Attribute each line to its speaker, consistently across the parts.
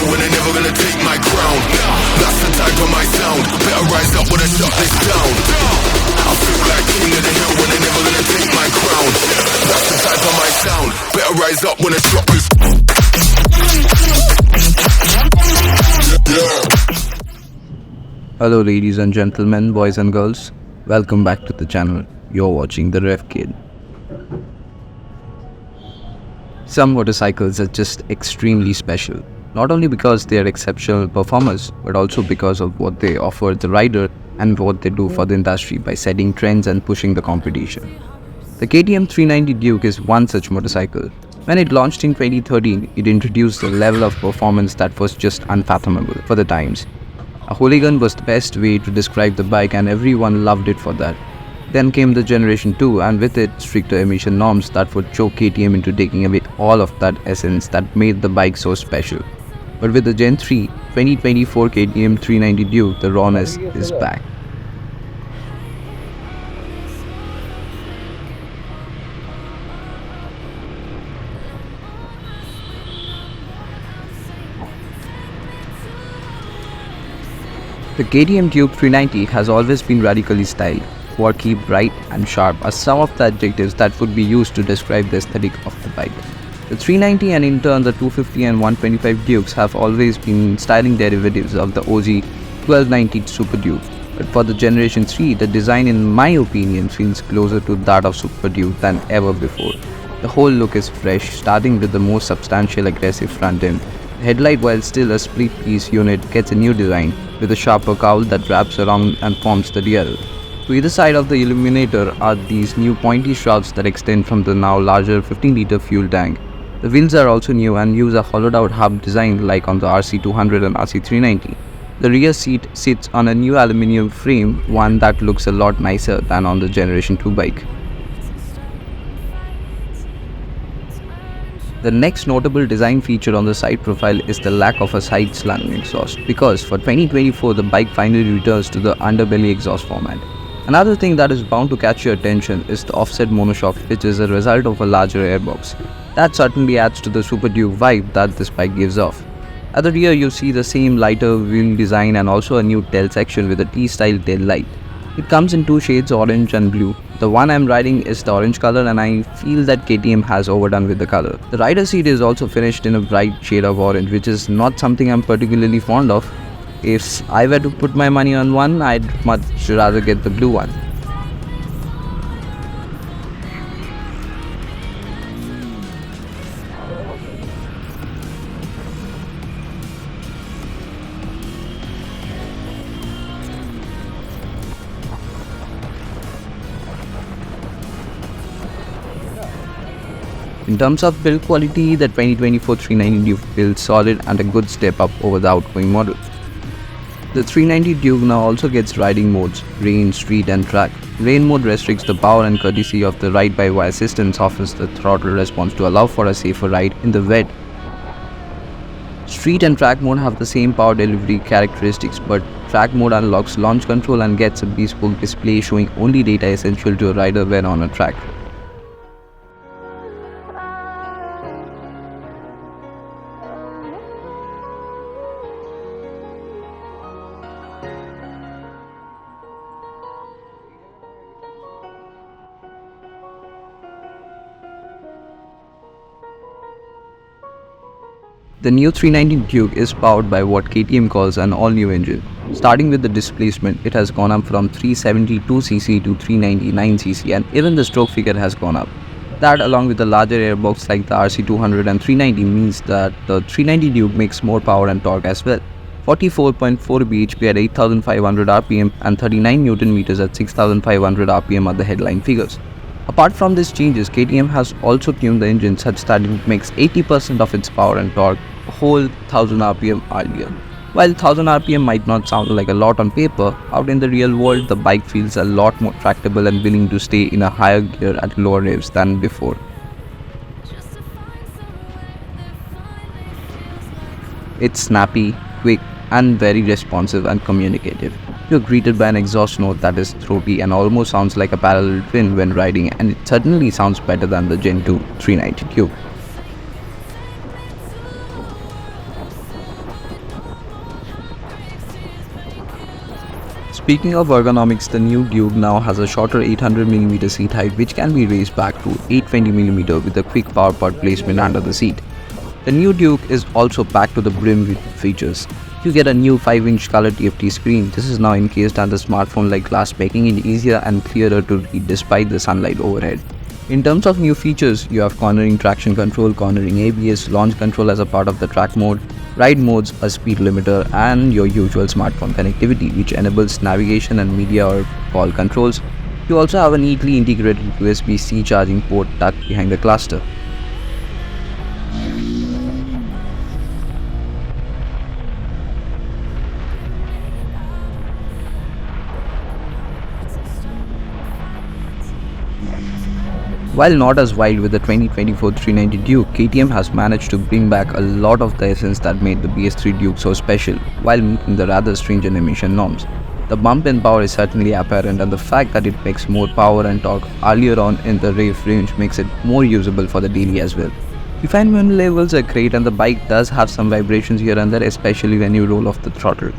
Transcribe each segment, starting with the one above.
Speaker 1: hill and they're never gonna take my crown. That's the type of my sound. Better rise up when I shut this down. I feel like king of the hill when they're never gonna take my crown. That's the type of my sound. Better rise up when I shut this.
Speaker 2: Hello ladies and gentlemen, boys and girls. Welcome back to the channel. You're watching the Revkid. Some motorcycles are just extremely special. Not only because they are exceptional performers, but also because of what they offer the rider and what they do for the industry by setting trends and pushing the competition. The KTM 390 Duke is one such motorcycle. When it launched in 2013, it introduced a level of performance that was just unfathomable for the times. A hooligan was the best way to describe the bike and everyone loved it for that. Then came the Generation 2 and with it stricter emission norms that would choke KTM into taking away all of that essence that made the bike so special. But with the Gen 3, 2024 KTM 390 Duke, the rawness is back. The KTM Duke 390 has always been radically styled. Quirky, bright and sharp are some of the adjectives that would be used to describe the aesthetic of the bike. The 390 and in turn the 250 and 125 Dukes have always been styling derivatives of the OG 1290 Super Duke. But for the Generation 3, the design in my opinion feels closer to that of Super Duke than ever before. The whole look is fresh, starting with the more substantial aggressive front end. The headlight, while still a split-piece unit, gets a new design with a sharper cowl that wraps around and forms the rear. To either side of the illuminator are these new pointy shrouds that extend from the now larger 15-liter fuel tank. The wheels are also new and use a hollowed-out hub design like on the RC200 and RC390. The rear seat sits on a new aluminium frame, one that looks a lot nicer than on the Generation 2 bike. The next notable design feature on the side profile is the lack of a side slant exhaust, because for 2024 the bike finally returns to the underbelly exhaust format. Another thing that is bound to catch your attention is the offset monoshock, which is a result of a larger airbox. That certainly adds to the Super Duke vibe that this bike gives off. At the rear you see the same lighter wheel design and also a new tail section with a T-style tail light. It comes in two shades, orange and blue. The one I'm riding is the orange color and I feel that KTM has overdone with the color. The rider seat is also finished in a bright shade of orange, which is not something I'm particularly fond of. If I were to put my money on one, I'd much rather get the blue one. In terms of build quality, the 2024 390 Duke feels solid and a good step up over the outgoing model. The 390 Duke now also gets riding modes: rain, street and track. Rain mode restricts the power and courtesy of the ride-by-wire assistance, offers the throttle response to allow for a safer ride in the wet. Street and track mode have the same power delivery characteristics, but track mode unlocks launch control and gets a bespoke display showing only data essential to a rider when on a track. The new 390 Duke is powered by what KTM calls an all-new engine. Starting with the displacement, it has gone up from 372cc to 399cc and even the stroke figure has gone up. That, along with the larger airbox like the RC200 and 390, means that the 390 Duke makes more power and torque as well. 44.4 bhp at 8500 rpm and 39 Nm at 6500 rpm are the headline figures. Apart from these changes, KTM has also tuned the engine such that it makes 80% of its power and torque a whole 1000 rpm earlier. While 1000 rpm might not sound like a lot on paper, out in the real world the bike feels a lot more tractable and willing to stay in a higher gear at lower revs than before. It's snappy, quick and very responsive and communicative. You're greeted by an exhaust note that is throaty and almost sounds like a parallel twin when riding, and it certainly sounds better than the Gen 2 390 Duke. Speaking of ergonomics, the new Duke now has a shorter 800mm seat height which can be raised back to 820mm with a quick power pod placement under the seat. The new Duke is also packed to the brim with features. You get a new 5-inch Color Tft Screen. This is now encased under smartphone-like glass, making it easier and clearer to read despite the sunlight overhead. In terms of new features, you have cornering traction control, cornering ABS, launch control as a part of the track mode, ride modes, a speed limiter, and your usual smartphone connectivity, which enables navigation and media or call controls. You also have a neatly integrated Usbc charging port tucked behind the cluster. While not as wild with the 2024 390 Duke, KTM has managed to bring back a lot of the essence that made the BS3 Duke so special, while meeting the rather stringent emission norms. The bump in power is certainly apparent, and the fact that it makes more power and torque earlier on in the rev range makes it more usable for the daily as well. Refinement levels are great, and the bike does have some vibrations here and there, especially when you roll off the throttle.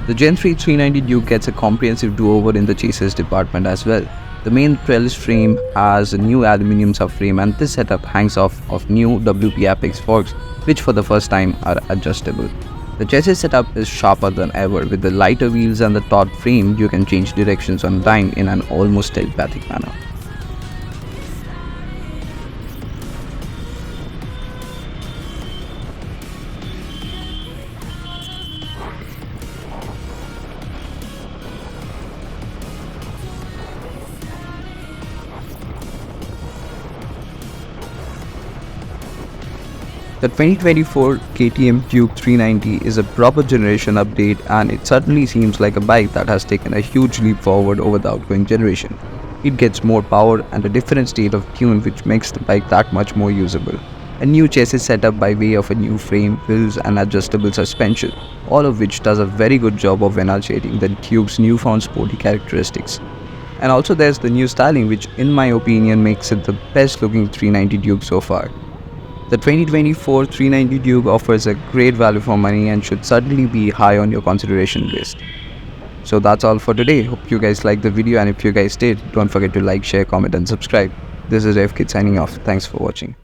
Speaker 2: The Gen 3 390 Duke gets a comprehensive do-over in the chassis department as well. The main trellis frame has a new aluminium subframe, and this setup hangs off of new WP Apex forks, which for the first time are adjustable. The chassis setup is sharper than ever. With the lighter wheels and the taut frame, you can change directions on dime in an almost telepathic manner. The 2024 KTM Duke 390 is a proper generation update, and it certainly seems like a bike that has taken a huge leap forward over the outgoing generation. It gets more power and a different state of tune, which makes the bike that much more usable. A new chassis setup by way of a new frame, wheels and adjustable suspension, all of which does a very good job of enunciating the Duke's newfound sporty characteristics. And also there's the new styling, which in my opinion makes it the best looking 390 Duke so far. The 2024 390 Duke offers a great value for money and should certainly be high on your consideration list. So that's all for today. Hope you guys liked the video, and if you guys did, don't forget to like, share, comment and subscribe. This is Revkid signing off. Thanks for watching.